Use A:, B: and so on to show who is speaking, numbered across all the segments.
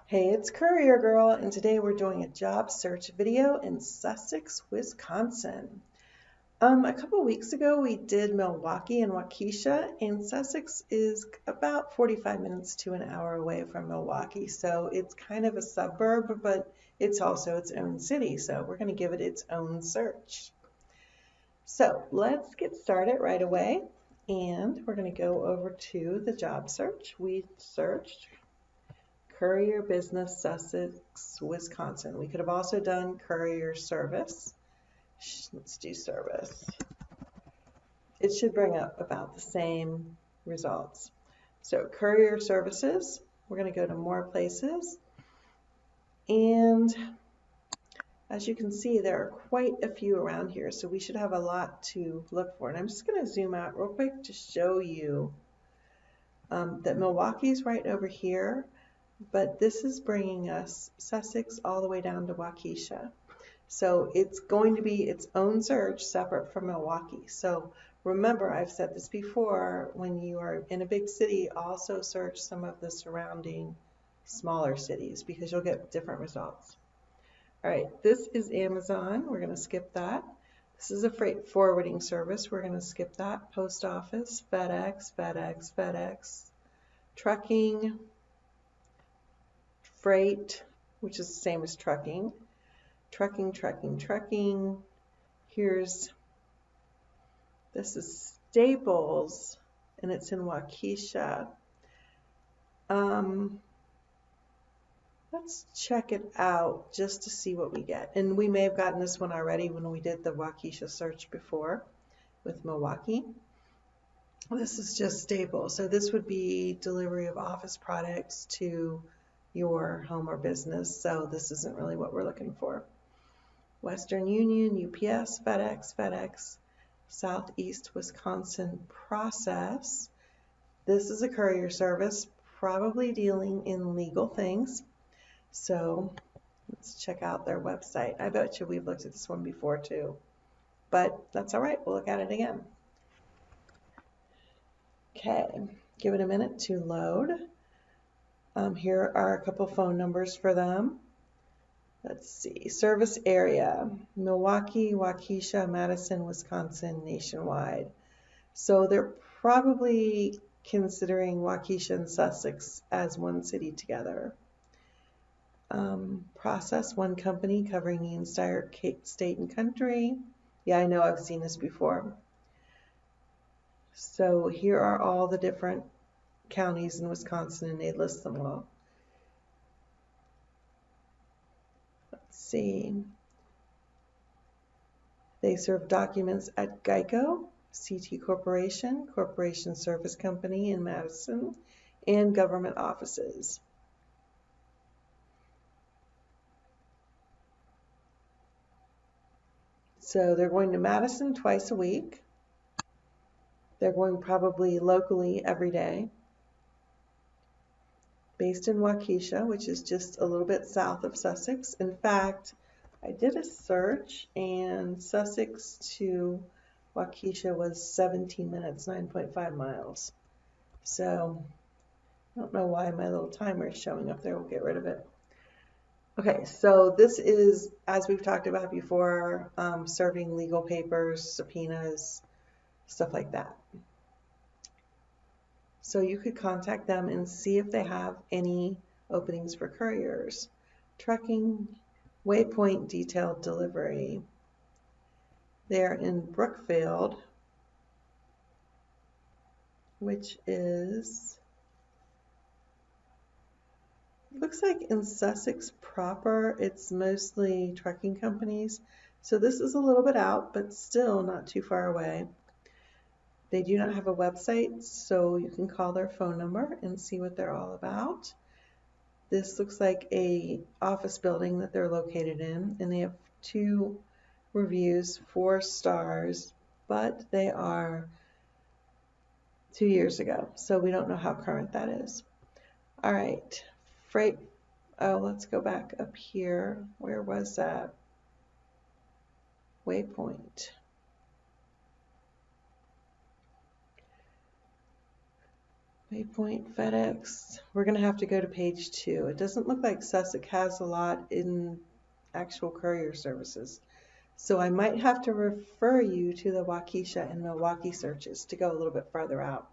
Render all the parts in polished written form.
A: Hey, it's Courier Girl, and today we're doing a job search video in Sussex, Wisconsin. A couple weeks ago we did Milwaukee and Waukesha, and Sussex is about 45 minutes to an hour away from Milwaukee, so it's kind of a suburb, but it's also its own city, so we're going to give it its own search. So let's get started right away, and we're going to go over to the job search. We searched Courier Business, Sussex, Wisconsin. We could have also done Courier Service. Let's do Service. It should bring up about the same results. So Courier Services, we're going to go to More Places. And as you can see, there are quite a few around here, so we should have a lot to look for. And I'm just going to zoom out real quick to show you that Milwaukee's right over here. But this is bringing us Sussex all the way down to Waukesha. So it's going to be its own search separate from Milwaukee. So remember, I've said this before, when you are in a big city, also search some of the surrounding smaller cities because you'll get different results. All right, this is Amazon. We're going to skip that. This is a freight forwarding service. We're going to skip that. Post office, FedEx, trucking, freight, which is the same as trucking. Trucking. This is Staples, and it's in Waukesha. Let's check it out just to see what we get. And we may have gotten this one already when we did the Waukesha search before with Milwaukee. This is just Staples. So this would be delivery of office products to your home or business. So this isn't really what we're looking for. Western Union, UPS, FedEx, Southeast Wisconsin Process. This is a courier service, probably dealing in legal things. So let's check out their website. I bet you we've looked at this one before too, but that's all right. We'll look at it again. Okay, give it a minute to load. Here are a couple phone numbers for them. Let's see, service area, Milwaukee, Waukesha, Madison, Wisconsin, nationwide. So they're probably considering Waukesha and Sussex as one city together. Process, one company covering the entire state and country. Yeah, I know, I've seen this before. So here are all the different counties in Wisconsin, and they list them all. Let's see. They serve documents at Geico, CT Corporation, Corporation Service Company in Madison, and government offices. So they're going to Madison twice a week. They're going probably locally every day. Based in Waukesha, which is just a little bit south of Sussex. In fact, I did a search and Sussex to Waukesha was 17 minutes, 9.5 miles. So I don't know why my little timer is showing up there. We'll get rid of it. Okay, so this is, as we've talked about before, serving legal papers, subpoenas, stuff like that. So you could contact them and see if they have any openings for couriers. Trucking, Waypoint Detailed Delivery. They're in Brookfield, which is, looks like in Sussex proper, it's mostly trucking companies. So this is a little bit out, but still not too far away. They do not have a website, so you can call their phone number and see what they're all about. This looks like a office building that they're located in, and they have 2 reviews, 4 stars, but they are 2 years ago, so we don't know how current that is. All right, freight. Oh, let's go back up here. Where was that? Waypoint, FedEx. We're going to have to go to page 2. It doesn't look like Sussex has a lot in actual courier services. So I might have to refer you to the Waukesha and Milwaukee searches to go a little bit farther out.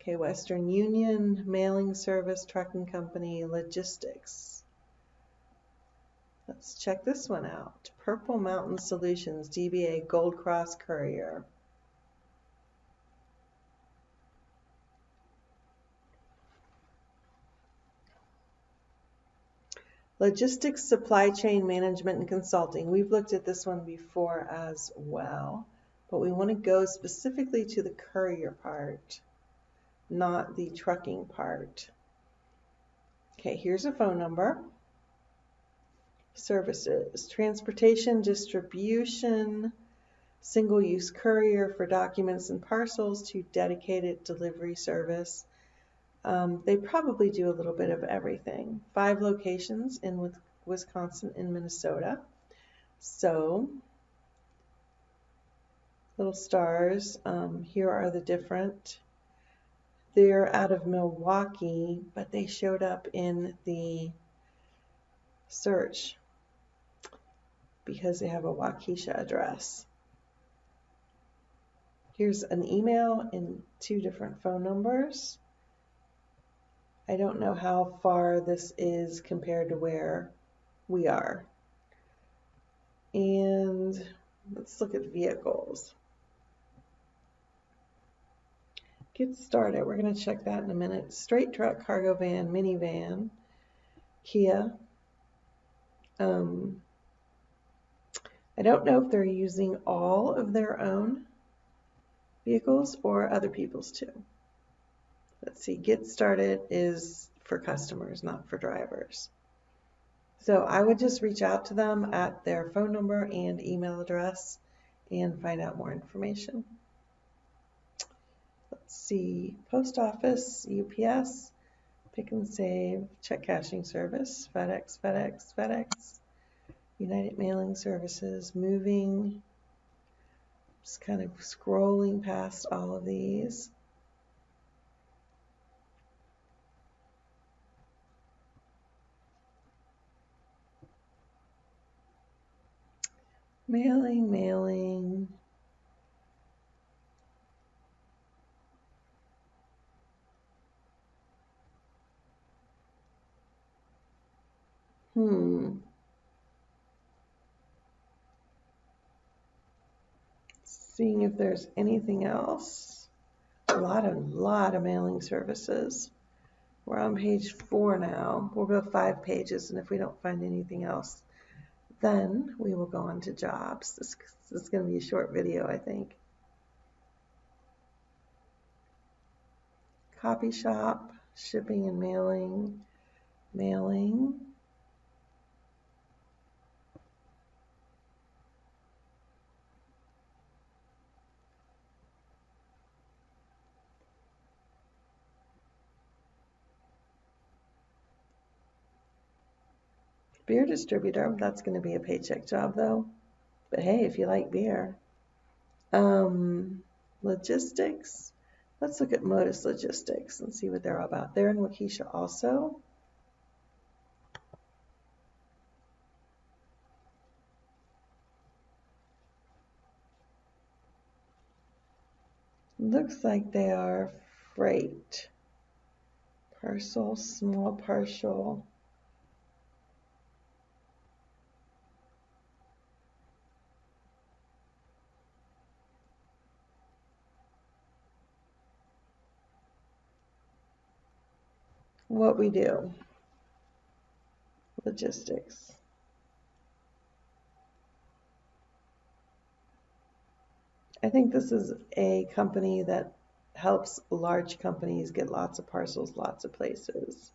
A: Okay, Western Union, mailing service, trucking company, logistics. Let's check this one out. Purple Mountain Solutions, DBA Gold Cross Courier. Logistics, supply chain management, and consulting. We've looked at this one before as well, but we want to go specifically to the courier part, not the trucking part. Okay, here's a phone number. Services, transportation, distribution, single-use courier for documents and parcels to dedicated delivery service. They probably do a little bit of everything. 5 locations in Wisconsin and Minnesota. So, little stars. Here are the different. They're out of Milwaukee, but they showed up in the search because they have a Waukesha address. Here's an email and 2 different phone numbers. I don't know how far this is compared to where we are. And let's look at vehicles. Get started. We're going to check that in a minute. Straight truck, cargo van, minivan, Kia. I don't know if they're using all of their own vehicles or other people's too. Let's see, get started is for customers, not for drivers. So I would just reach out to them at their phone number and email address and find out more information. Let's see, post office, UPS, pick and save, check cashing service, FedEx, FedEx, FedEx, United Mailing Services, moving. Just kind of scrolling past all of these. Mailing. Seeing if there's anything else. A lot of mailing services. We're on page 4 now. We'll go 5 pages, and if we don't find anything else, then we will go on to jobs. This is going to be a short video, I think. Copy shop, shipping and mailing. Beer distributor, that's going to be a paycheck job though. But hey, if you like beer. Logistics. Let's look at Modus Logistics and see what they're all about. They're in Waukesha also. Looks like they are freight. Parcel, small parcel. What we do. Logistics. I think this is a company that helps large companies get lots of parcels, lots of places.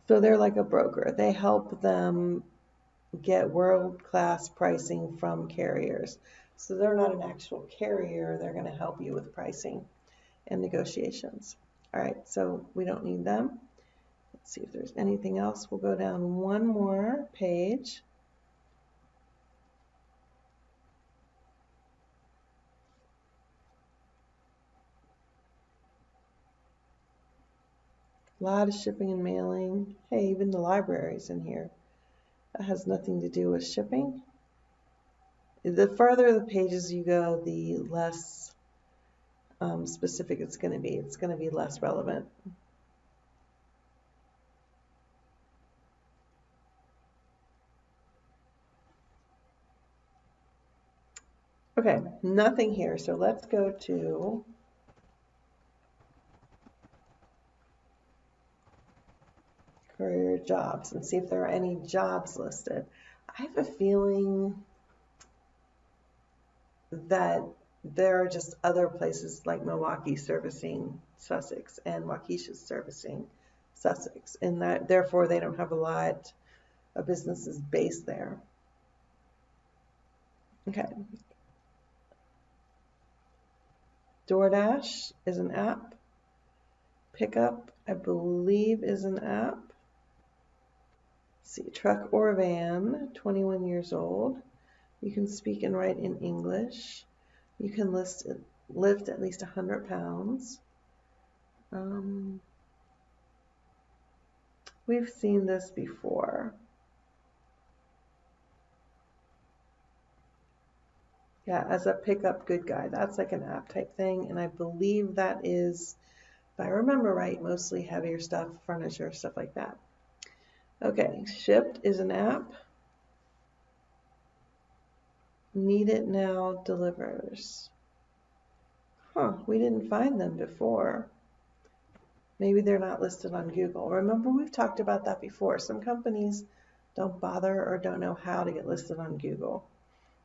A: So they're like a broker. They help them get world-class pricing from carriers. So they're not an actual carrier. They're going to help you with pricing and negotiations. All right, so we don't need them. Let's see if there's anything else. We'll go down one more page. A lot of shipping and mailing. Hey, even the library's in here. That has nothing to do with shipping. The further the pages you go, the less specific it's going to be. It's going to be less relevant. Okay, nothing here. So let's go to Courier jobs and see if there are any jobs listed. I have a feeling that there are just other places like Milwaukee servicing Sussex and Waukesha servicing Sussex, and that therefore they don't have a lot of businesses based there. Okay. Doordash is an app. Pickup, I believe, is an app. Let's see, truck or van, 21 years old. You can speak and write in English. You can lift at least 100 pounds. We've seen this before. Yeah, as a pickup good guy. That's like an app type thing. And I believe that is, if I remember right, mostly heavier stuff, furniture, stuff like that. Okay, Shipped is an app. Need It Now delivers. Huh, we didn't find them before. Maybe they're not listed on Google. Remember, we've talked about that before. Some companies don't bother or don't know how to get listed on Google.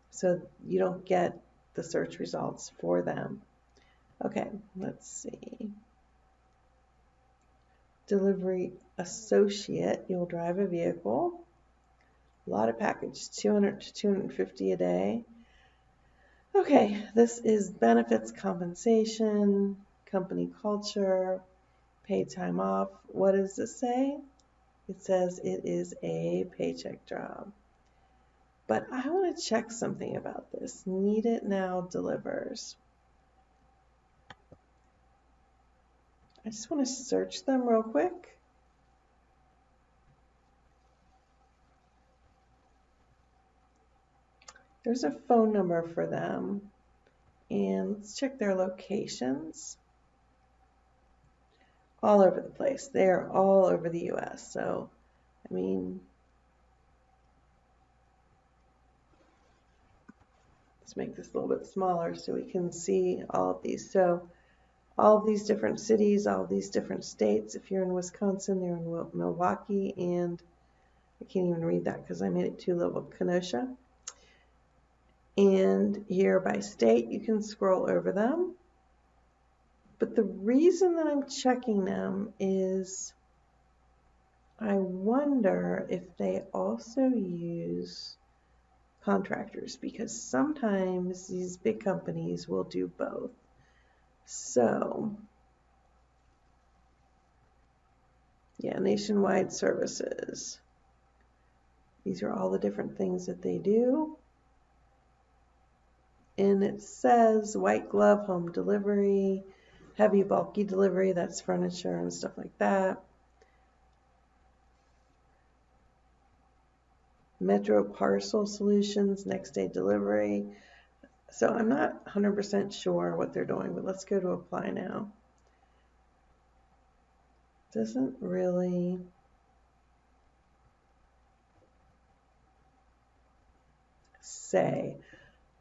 A: So you don't get the search results for them. Okay, let's see. Delivery associate, you'll drive a vehicle. A lot of package, 200 to 250 a day. Okay, this is benefits, compensation, company culture, paid time off. What does it say? It says it is a paycheck job. But I want to check something about this. Need It Now delivers. I just want to search them real quick. There's a phone number for them. And let's check their locations. All over the place. They are all over the US. So, I mean, let's make this a little bit smaller so we can see all of these. So, all of these different cities, all of these different states. If you're in Wisconsin, they're in Milwaukee, and I can't even read that because I made it too little. Kenosha. And here by state, you can scroll over them. But the reason that I'm checking them is I wonder if they also use contractors, because sometimes these big companies will do both. So, yeah, nationwide services. These are all the different things that they do. And it says white glove home delivery, heavy bulky delivery, that's furniture and stuff like that. Metro parcel solutions, next day delivery. So I'm not 100% sure what they're doing, but let's go to apply now. Doesn't really say.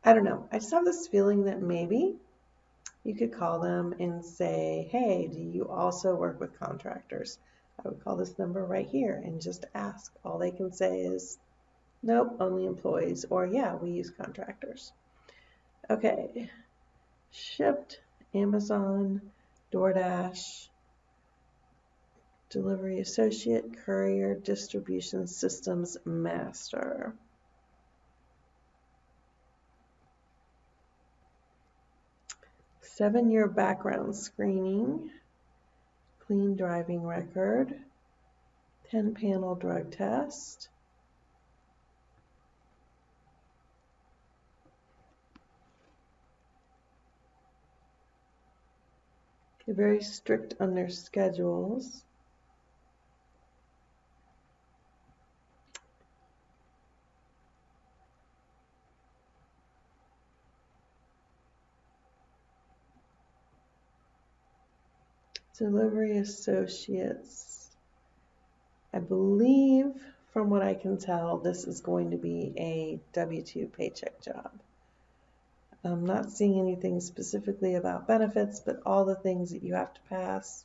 A: I don't know. I just have this feeling that maybe you could call them and say, hey, do you also work with contractors? I would call this number right here and just ask. All they can say is, nope, only employees, or yeah, we use contractors. Okay, Shipped, Amazon, Doordash, Delivery Associate, Courier, Distribution Systems Master. Seven-year background screening, clean driving record, 10-panel drug test. They're very strict on their schedules. Delivery associates. I believe, from what I can tell, this is going to be a W-2 paycheck job. I'm not seeing anything specifically about benefits, but all the things that you have to pass.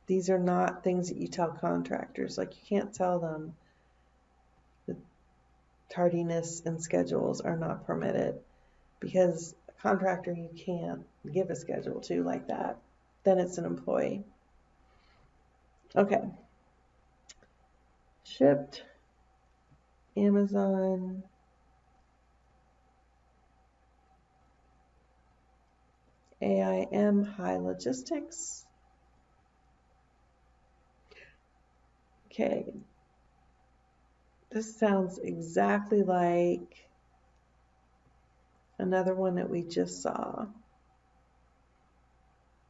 A: These are not things that you tell contractors. Like, you can't tell them that tardiness and schedules are not permitted, because a contractor you can't give a schedule to like that. Then it's an employee. Okay. Shipped, Amazon, AIM, High Logistics. Okay. This sounds exactly like another one that we just saw.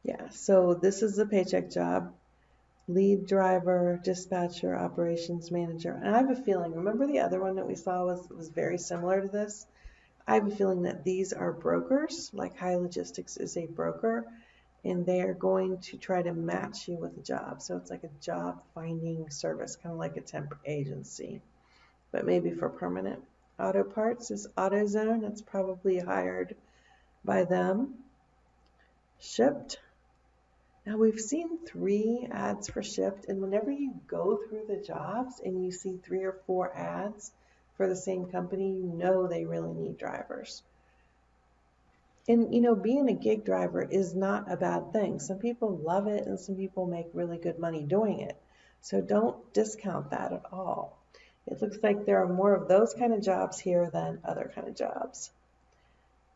A: Yeah, so this is a paycheck job. Lead driver, dispatcher, operations manager. And I have a feeling, remember the other one that we saw was very similar to this? I have a feeling that these are brokers, like High Logistics is a broker, and they are going to try to match you with a job. So it's like a job finding service, kind of like a temp agency, but maybe for permanent. Auto Parts is AutoZone. It's probably hired by them. Shipped. Now, we've seen 3 ads for Shipped, and whenever you go through the jobs and you see 3 or 4 ads for the same company, you know they really need drivers. And, you know, being a gig driver is not a bad thing. Some people love it, and some people make really good money doing it. So don't discount that at all. It looks like there are more of those kind of jobs here than other kind of jobs.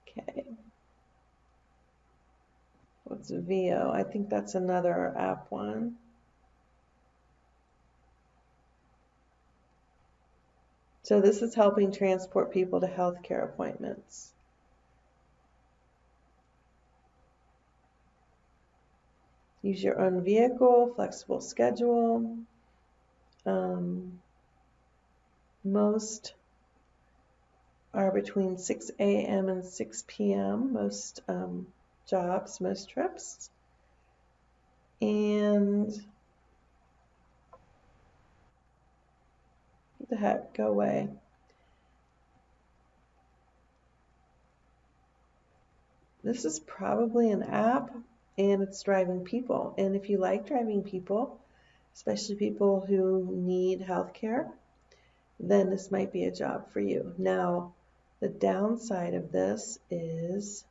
A: Okay. What's VO? I think that's another app one. So this is helping transport people to healthcare appointments. Use your own vehicle, flexible schedule. Most are between 6 a.m. and 6 p.m. Most jobs, most trips. And what the heck, go away. This is probably an app, and it's driving people. And if you like driving people, especially people who need health care, then this might be a job for you. Now, the downside of this is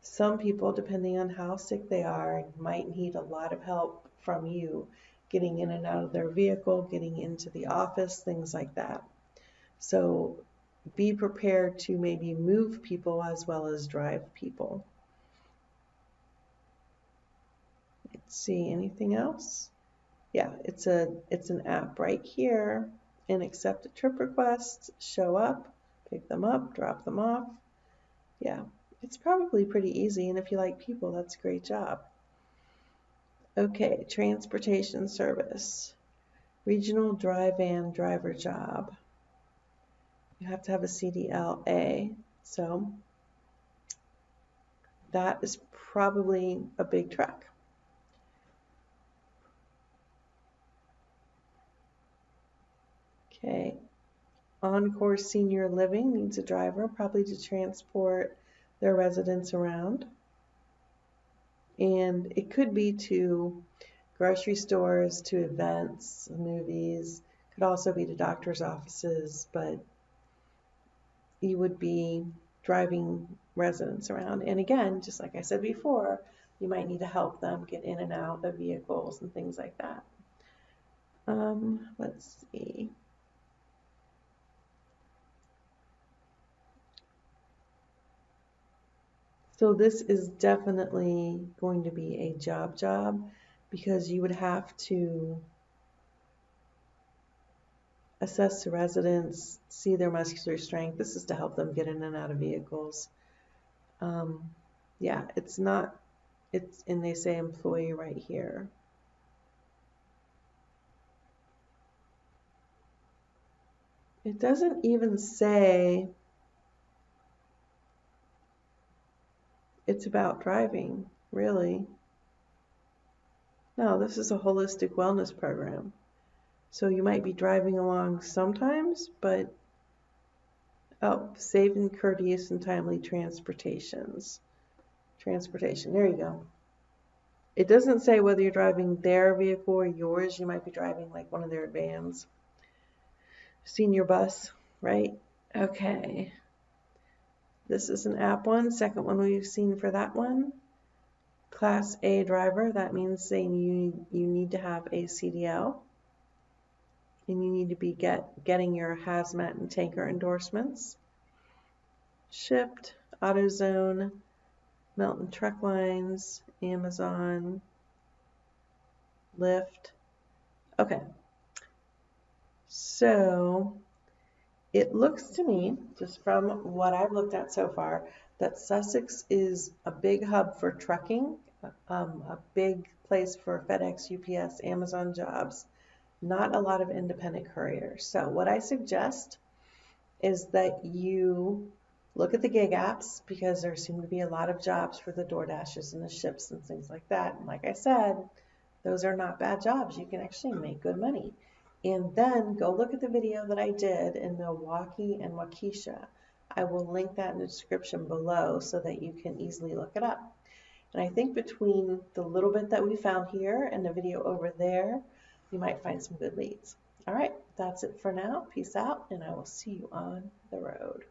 A: some people, depending on how sick they are, might need a lot of help from you getting in and out of their vehicle, getting into the office, things like that. So be prepared to maybe move people as well as drive people. Let's see, anything else? Yeah, it's an app right here, and accept a trip request, show up, pick them up, drop them off. Yeah, it's probably pretty easy, and if you like people, that's a great job. Okay, transportation service. Regional dry van driver job. You have to have a CDLA, so that is probably a big truck. Okay, Encore Senior Living needs a driver, probably to transport their residents around. And it could be to grocery stores, to events, movies, could also be to doctor's offices, but you would be driving residents around. And again, just like I said before, you might need to help them get in and out of vehicles and things like that. Let's see. So this is definitely going to be a job because you would have to assess the residents, see their muscular strength. This is to help them get in and out of vehicles. Yeah, it's not, and they say employee right here. It doesn't even say it's about driving, really. No, this is a holistic wellness program. So you might be driving along sometimes, but safe and courteous and timely transportation. There you go. It doesn't say whether you're driving their vehicle or yours. You might be driving like one of their vans. Senior bus, right? Okay. This is an app one. Second one we've seen for that one. Class A driver. That means saying you need to have a CDL. And you need to be getting your hazmat and tanker endorsements. Shipped, AutoZone, Melton Truck Lines, Amazon, Lyft. Okay. So it looks to me, just from what I've looked at so far, that Sussex is a big hub for trucking, a big place for FedEx, UPS, Amazon jobs, not a lot of independent couriers. So what I suggest is that you look at the gig apps, because there seem to be a lot of jobs for the Doordashes and the ships and things like that. And like I said, those are not bad jobs. You can actually make good money. And then go look at the video that I did in Milwaukee and Waukesha. I will link that in the description below so that you can easily look it up. And I think between the little bit that we found here and the video over there, you might find some good leads. All right, that's it for now. Peace out, and I will see you on the road.